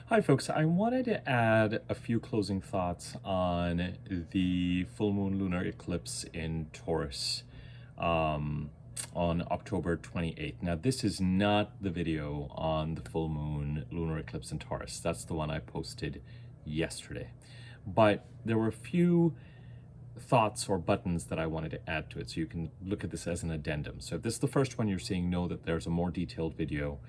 Hi folks, I wanted to add a few closing thoughts on the full moon lunar eclipse in Taurus on October 28th. Now this is not the video on the full moon lunar eclipse in Taurus. That's the one I posted yesterday. But there were a few thoughts or buttons that I wanted to add to it, so you can look at this as an addendum. So if this is the first one you're seeing, know that there's a more detailed video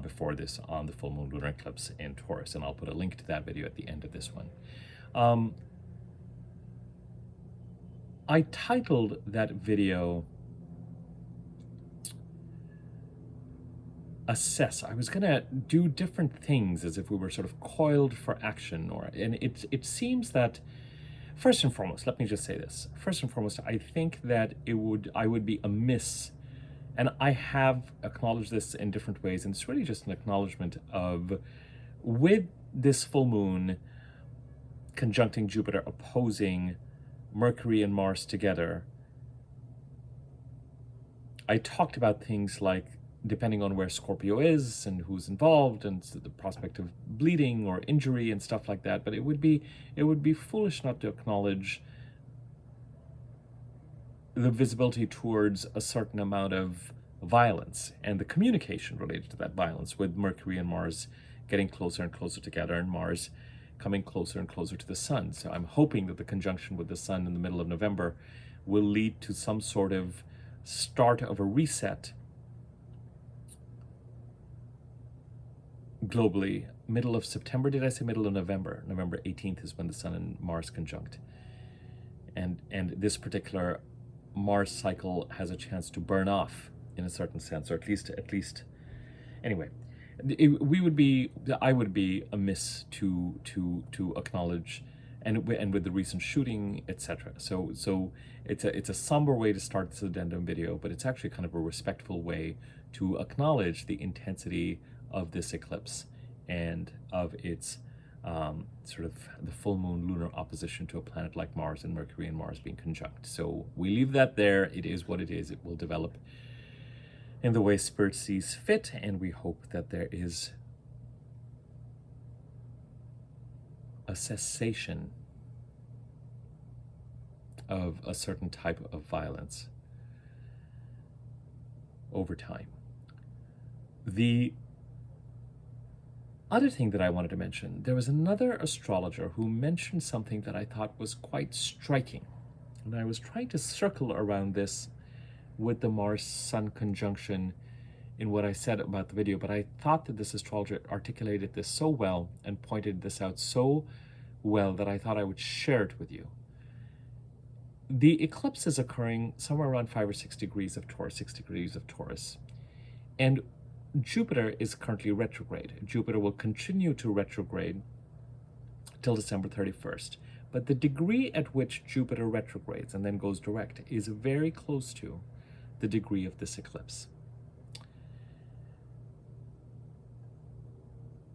before this on the full moon lunar eclipse in Taurus, and I'll put a link to that video at the end of this one. I titled that video Assess. I was gonna do different things as if we were sort of coiled for action, and it seems that first and foremost, let me just say this. First and foremost, I think that I would be amiss, and I have acknowledged this in different ways, and it's really just an acknowledgement of, with this full moon conjuncting Jupiter, opposing Mercury and Mars together, I talked about things like, depending on where Scorpio is and who's involved and the prospect of bleeding or injury and stuff like that, but it would be foolish not to acknowledge the visibility towards a certain amount of violence and the communication related to that violence, with Mercury and Mars getting closer and closer together and Mars coming closer and closer to the Sun. So I'm hoping that the conjunction with the Sun in the middle of November will lead to some sort of start of a reset globally. Middle of September, did I say middle of November? November 18th is when the Sun and Mars conjunct. And this particular Mars cycle has a chance to burn off in a certain sense, or at least anyway, I would be amiss to acknowledge, and with the recent shooting, etc. So it's a somber way to start this addendum video, but it's actually kind of a respectful way to acknowledge the intensity of this eclipse and of its sort of the full moon lunar opposition to a planet like Mars, and Mercury and Mars being conjunct. So we leave that there. It is what it is. It will develop in the way Spirit sees fit, and we hope that there is a cessation of a certain type of violence over time. The other thing that I wanted to mention, there was another astrologer who mentioned something that I thought was quite striking. And I was trying to circle around this with the Mars-Sun conjunction in what I said about the video, but I thought that this astrologer articulated this so well and pointed this out so well that I thought I would share it with you. The eclipse is occurring somewhere around 5 or 6 degrees of Taurus, 6 degrees of Taurus. And Jupiter is currently retrograde. Jupiter will continue to retrograde till December 31st. But the degree at which Jupiter retrogrades and then goes direct is very close to the degree of this eclipse.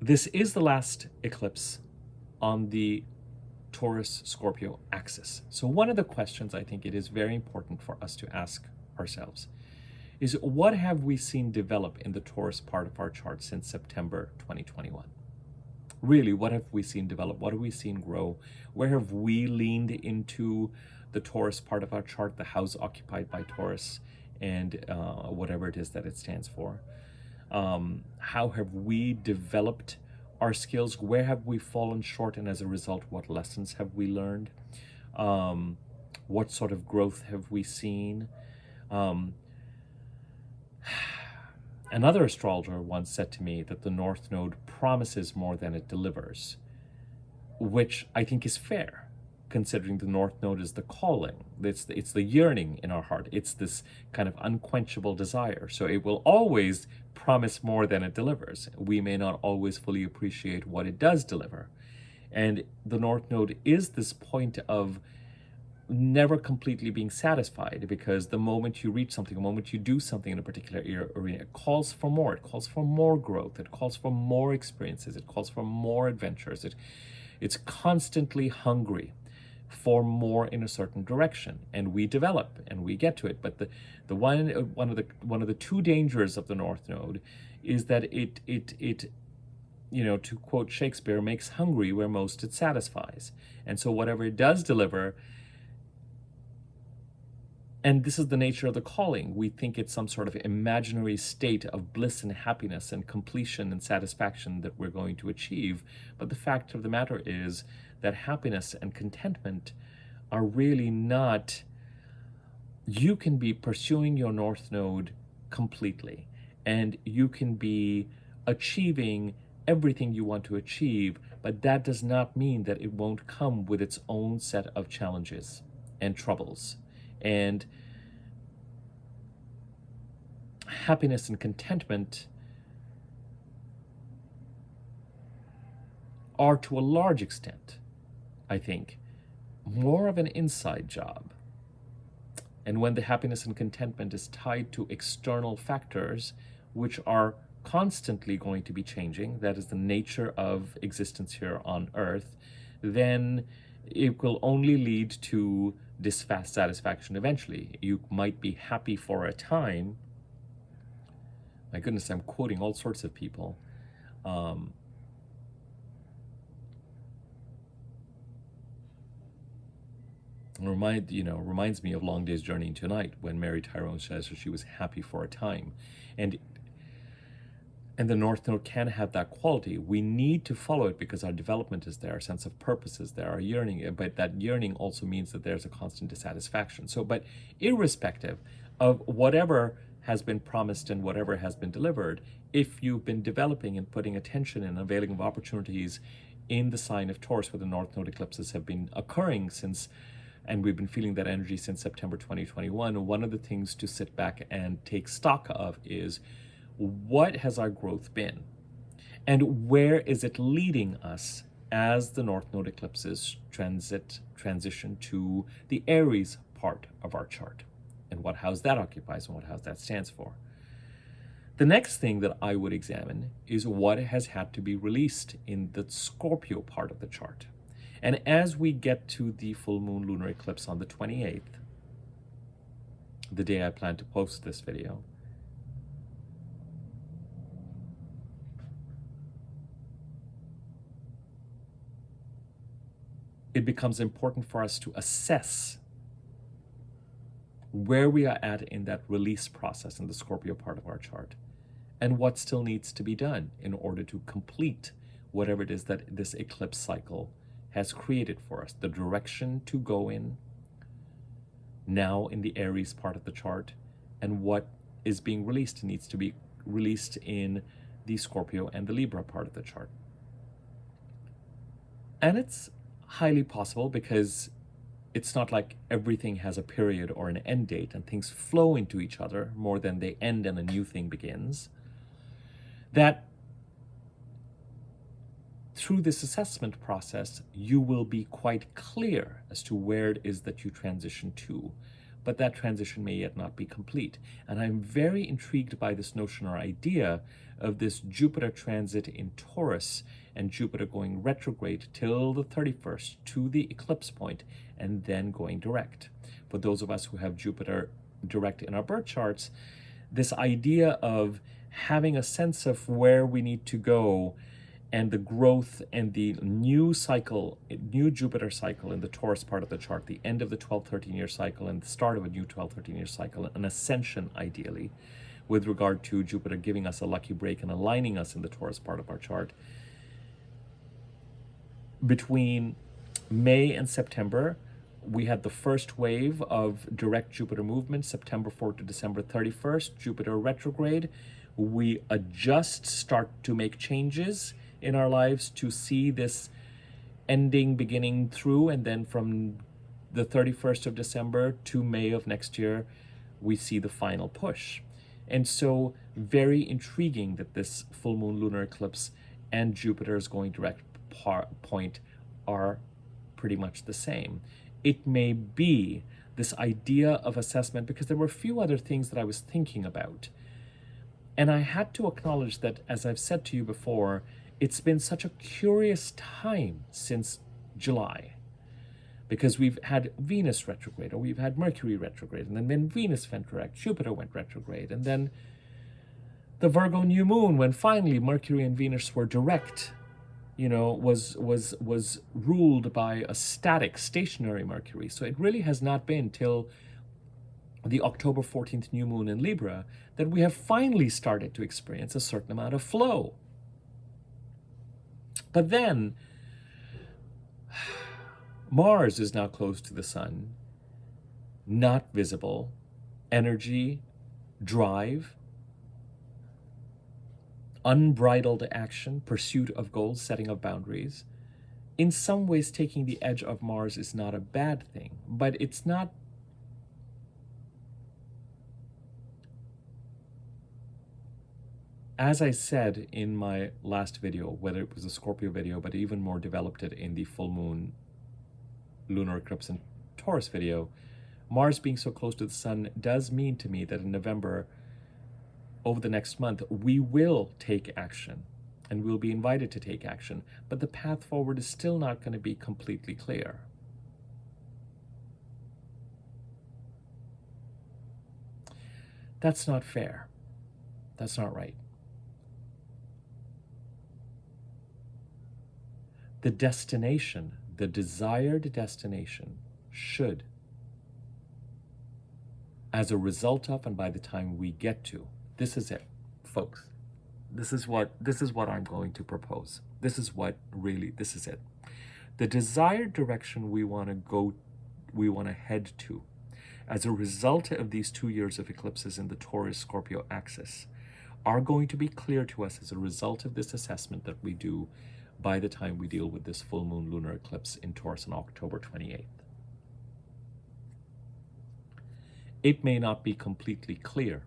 This is the last eclipse on the Taurus-Scorpio axis. So one of the questions I think it is very important for us to ask ourselves is, what have we seen develop in the Taurus part of our chart since September 2021? Really, what have we seen develop? What have we seen grow? Where have we leaned into the Taurus part of our chart, the house occupied by Taurus, and whatever it is that it stands for? How have we developed our skills? Where have we fallen short? And as a result, what lessons have we learned? What sort of growth have we seen? Another astrologer once said to me that the North Node promises more than it delivers, which I think is fair, considering the North Node is the calling. It's the yearning in our heart. It's this kind of unquenchable desire. So it will always promise more than it delivers. We may not always fully appreciate what it does deliver. And the North Node is this point of never completely being satisfied, because the moment you reach something, the moment you do something in a particular arena, it calls for more. It calls for more growth. It calls for more experiences. It calls for more adventures. It's constantly hungry for more in a certain direction, and we develop and we get to it. But one of the two dangers of the North Node is that it to quote Shakespeare, makes hungry where most it satisfies. And so whatever it does deliver, and this is the nature of the calling, we think it's some sort of imaginary state of bliss and happiness and completion and satisfaction that we're going to achieve. But the fact of the matter is that happiness and contentment are really not, you can be pursuing your North Node completely, and you can be achieving everything you want to achieve, but that does not mean that it won't come with its own set of challenges and troubles. And happiness and contentment are, to a large extent, I think, more of an inside job. And when the happiness and contentment is tied to external factors, which are constantly going to be changing, that is the nature of existence here on Earth, then it will only lead to dissatisfaction eventually. You might be happy for a time. My goodness, I'm quoting all sorts of people. Reminds me of Long Day's Journey into Night, when Mary Tyrone says that she was happy for a time. And the North Node can have that quality. We need to follow it because our development is there, our sense of purpose is there, our yearning, but that yearning also means that there's a constant dissatisfaction. So, but irrespective of whatever has been promised and whatever has been delivered, if you've been developing and putting attention and availing of opportunities in the sign of Taurus, where the North Node eclipses have been occurring since, and we've been feeling that energy since September 2021, one of the things to sit back and take stock of is, what has our growth been? And where is it leading us as the North Node eclipses transition to the Aries part of our chart? And what house that occupies and what house that stands for. The next thing that I would examine is what has had to be released in the Scorpio part of the chart. And as we get to the full moon lunar eclipse on the 28th, the day I plan to post this video, it becomes important for us to assess where we are at in that release process in the Scorpio part of our chart, and what still needs to be done in order to complete whatever it is that this eclipse cycle has created for us, the direction to go in now in the Aries part of the chart, and what is being released needs to be released in the Scorpio and the Libra part of the chart. And it's highly possible, because it's not like everything has a period or an end date and things flow into each other more than they end and a new thing begins, that through this assessment process, you will be quite clear as to where it is that you transition to, but that transition may yet not be complete. And I'm very intrigued by this notion or idea of this Jupiter transit in Taurus and Jupiter going retrograde till the 31st to the eclipse point and then going direct. For those of us who have Jupiter direct in our birth charts, this idea of having a sense of where we need to go and the growth and the new cycle, new Jupiter cycle in the Taurus part of the chart, the end of the 12-13 year cycle and the start of a new 12-13 year cycle, an ascension ideally, with regard to Jupiter giving us a lucky break and aligning us in the Taurus part of our chart. Between May and September, we had the first wave of direct Jupiter movement, September 4th to December 31st, Jupiter retrograde. We start to make changes in our lives to see this ending, beginning through, and then from the 31st of December to May of next year, we see the final push. And so very intriguing that this full moon lunar eclipse and Jupiter's going direct point are pretty much the same. It may be this idea of assessment, because there were a few other things that I was thinking about. And I had to acknowledge that, as I've said to you before, it's been such a curious time since July, because we've had Venus retrograde, or we've had Mercury retrograde, and then when Venus went direct, Jupiter went retrograde, and then The Virgo new moon, when finally Mercury and Venus were direct, was ruled by a static, stationary Mercury. So it really has not been till the October 14th new moon in Libra that we have finally started to experience a certain amount of flow. But then Mars is now close to the sun, not visible, energy, drive, unbridled action, pursuit of goals, setting of boundaries. In some ways, taking the edge of Mars is not a bad thing, but it's not. As I said in my last video, whether it was a Scorpio video, but even more developed it in the full moon lunar eclipse and Taurus video, Mars being so close to the sun does mean to me that in November, over the next month, we will take action and we'll be invited to take action, but the path forward is still not going to be completely clear. That's not fair. That's not right. The destination, the desired destination, should, as a result of and by the time we get to, this is it, folks. This is what I'm going to propose. This is it. The desired direction we want to head to, as a result of these 2 years of eclipses in the Taurus-Scorpio axis, are going to be clear to us as a result of this assessment that we do by the time we deal with this full moon lunar eclipse in Taurus on October 28th. It may not be completely clear.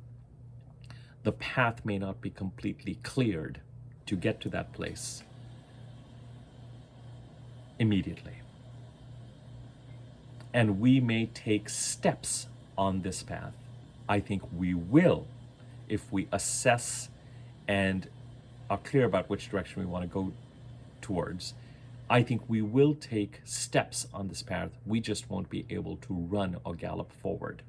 The path may not be completely cleared to get to that place immediately. And we may take steps on this path. I think we will, if we assess and are clear about which direction we want to go towards. I think we will take steps on this path. We just won't be able to run or gallop forward.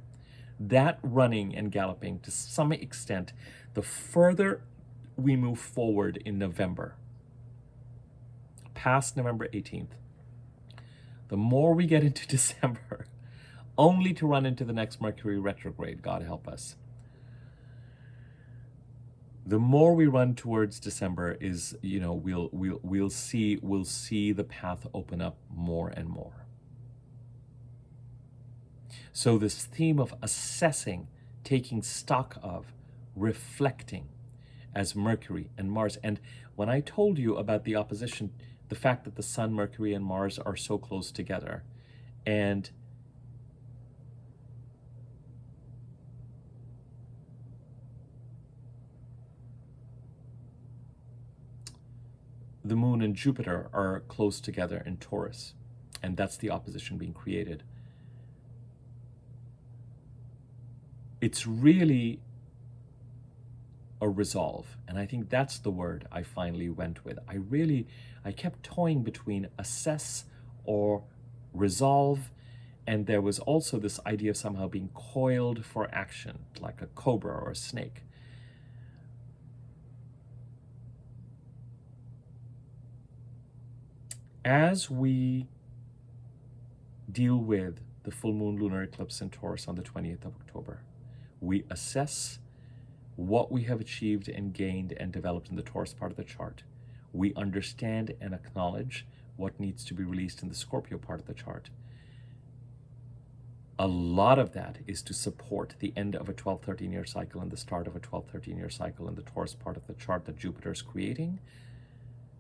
That running and galloping, to some extent, the further we move forward in November, past November 18th, the more we get into December, only to run into the next Mercury retrograde, God help us. The more we run towards December is, we'll see the path open up more and more. So this theme of assessing, taking stock of, reflecting as Mercury and Mars. And when I told you about the opposition, the fact that the Sun, Mercury, and Mars are so close together, and the Moon and Jupiter are close together in Taurus, and that's the opposition being created. It's really a resolve, and I think that's the word I finally went with. I kept toying between assess or resolve, and there was also this idea of somehow being coiled for action, like a cobra or a snake. As we deal with the full moon lunar eclipse in Taurus on the 20th of October, we assess what we have achieved and gained and developed in the Taurus part of the chart. We understand and acknowledge what needs to be released in the Scorpio part of the chart. A lot of that is to support the end of a 12-13 year cycle and the start of a 12-13 year cycle in the Taurus part of the chart that Jupiter is creating,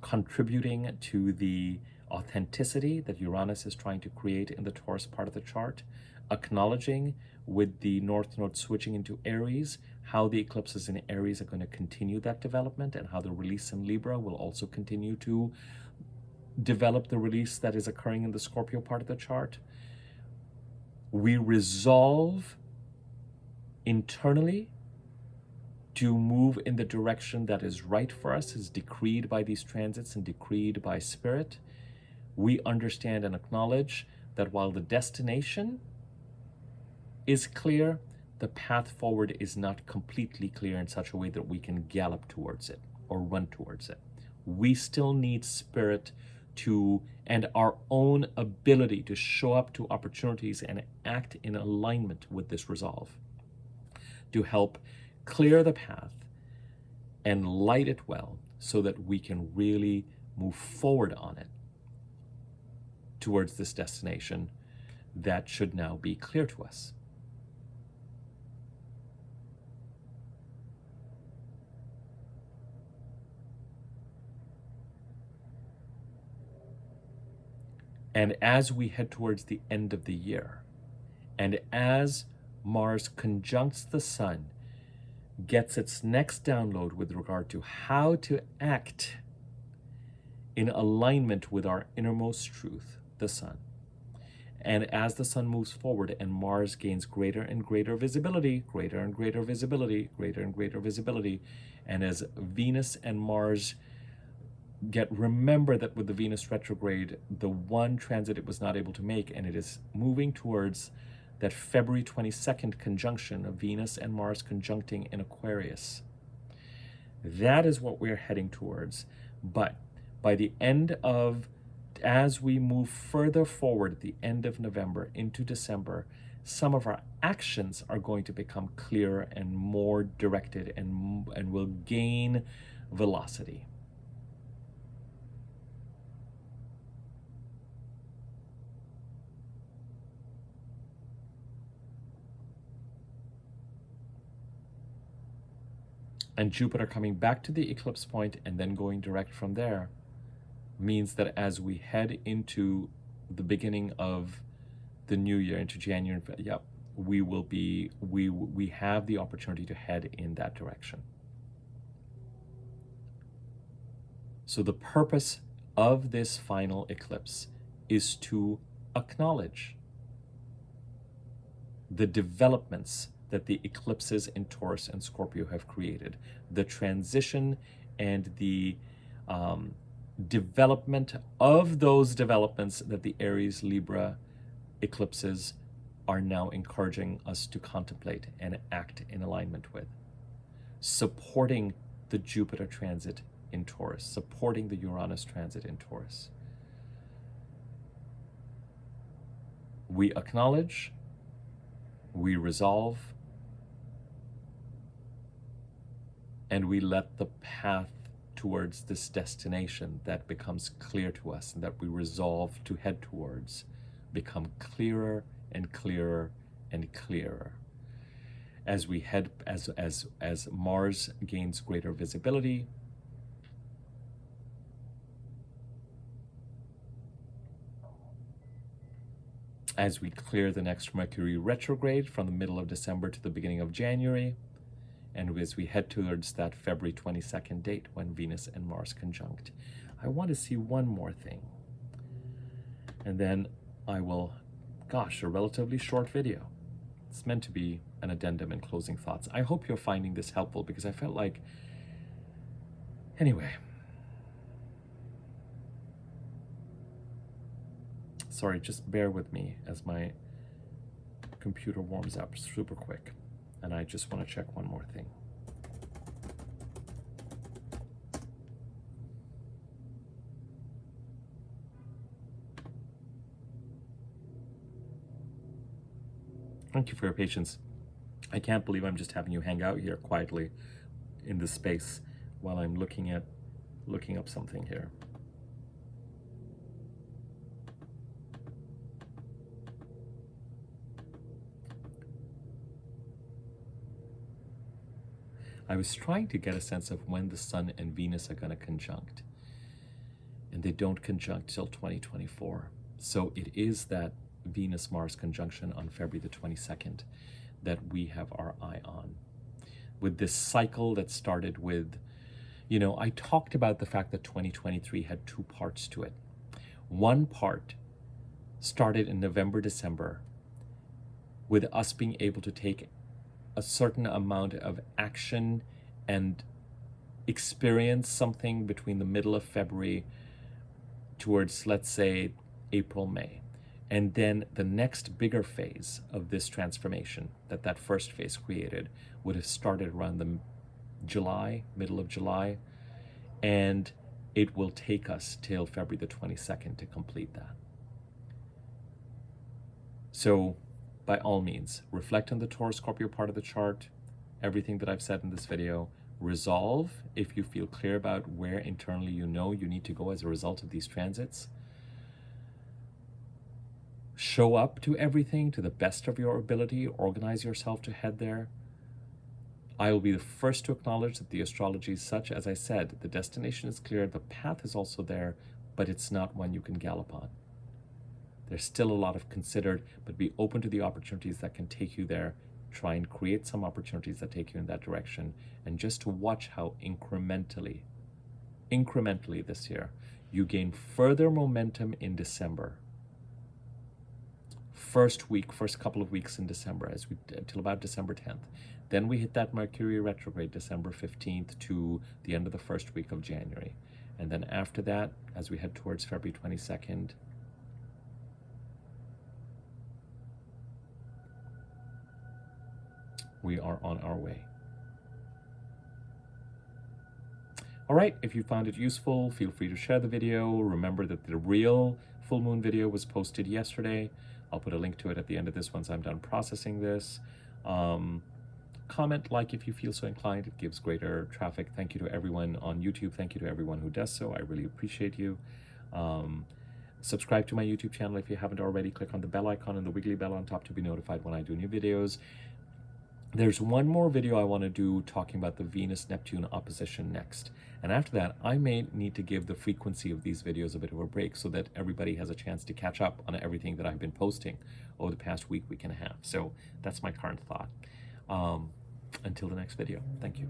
contributing to the authenticity that Uranus is trying to create in the Taurus part of the chart, acknowledging with the North Node switching into Aries, how the eclipses in Aries are going to continue that development, and how the release in Libra will also continue to develop the release that is occurring in the Scorpio part of the chart. We resolve internally to move in the direction that is right for us, is decreed by these transits and decreed by Spirit. We understand and acknowledge that while the destination is clear, the path forward is not completely clear in such a way that we can gallop towards it or run towards it. We still need spirit to, and our own ability to show up to opportunities and act in alignment with this resolve to help clear the path and light it well so that we can really move forward on it towards this destination that should now be clear to us. And as we head towards the end of the year, and as Mars conjuncts the Sun, gets its next download with regard to how to act in alignment with our innermost truth, the Sun. And as the Sun moves forward and Mars gains greater and greater visibility, greater and greater visibility, greater and greater visibility, and as Venus and Mars remember that with the Venus retrograde, the one transit it was not able to make, and it is moving towards that February 22nd conjunction of Venus and Mars conjuncting in Aquarius. That is what we're heading towards. But by the end of, as we move further forward at the end of November into December, some of our actions are going to become clearer and more directed and will gain velocity. And Jupiter coming back to the eclipse point and then going direct from there means that as we head into the beginning of the new year, into January, we have the opportunity to head in that direction. So the purpose of this final eclipse is to acknowledge the developments that the eclipses in Taurus and Scorpio have created, the transition and the development of those developments that the Aries Libra eclipses are now encouraging us to contemplate and act in alignment with, supporting the Jupiter transit in Taurus, supporting the Uranus transit in Taurus. We acknowledge, we resolve, and we let the path towards this destination that becomes clear to us and that we resolve to head towards become clearer and clearer and clearer as we head, as Mars gains greater visibility, as we clear the next Mercury retrograde from the middle of December to the beginning of January, and as we head towards that February 22nd date when Venus and Mars conjunct. I want to see one more thing. And then I will, a relatively short video. It's meant to be an addendum and closing thoughts. I hope you're finding this helpful because I felt like, anyway. Sorry, just bear with me as my computer warms up super quick. And I just want to check one more thing. Thank you for your patience. I can't believe I'm just having you hang out here quietly in this space while I'm looking up something here. I was trying to get a sense of when the Sun and Venus are going to conjunct. And they don't conjunct till 2024. So it is that Venus-Mars conjunction on February the 22nd that we have our eye on. With this cycle that started with, I talked about the fact that 2023 had two parts to it. One part started in November, December, with us being able to take a certain amount of action and experience something between the middle of February towards, let's say, April, May. And then the next bigger phase of this transformation that first phase created would have started around the middle of July, and it will take us till February the 22nd to complete that. So by all means, reflect on the Taurus Scorpio part of the chart, everything that I've said in this video. Resolve if you feel clear about where internally you know you need to go as a result of these transits. Show up to everything to the best of your ability. Organize yourself to head there. I will be the first to acknowledge that the astrology is such, as I said, the destination is clear, the path is also there, but it's not one you can gallop on. There's still a lot of considered, but be open to the opportunities that can take you there. Try and create some opportunities that take you in that direction, and just to watch how incrementally this year, you gain further momentum in December. First couple of weeks in December, till about December 10th. Then we hit that Mercury retrograde December 15th to the end of the first week of January. And then after that, as we head towards February 22nd, we are on our way. All right, if you found it useful, feel free to share the video. Remember that the real full moon video was posted yesterday. I'll put a link to it at the end of this once I'm done processing this. Comment, like if you feel so inclined. It gives greater traffic. Thank you to everyone on YouTube. Thank you to everyone who does so. I really appreciate you. Subscribe to my YouTube channel if you haven't already. Click on the bell icon and the wiggly bell on top to be notified when I do new videos. There's one more video I want to do talking about the Venus-Neptune opposition next. And after that, I may need to give the frequency of these videos a bit of a break so that everybody has a chance to catch up on everything that I've been posting over the past week and a half. So that's my current thought. Until the next video, thank you.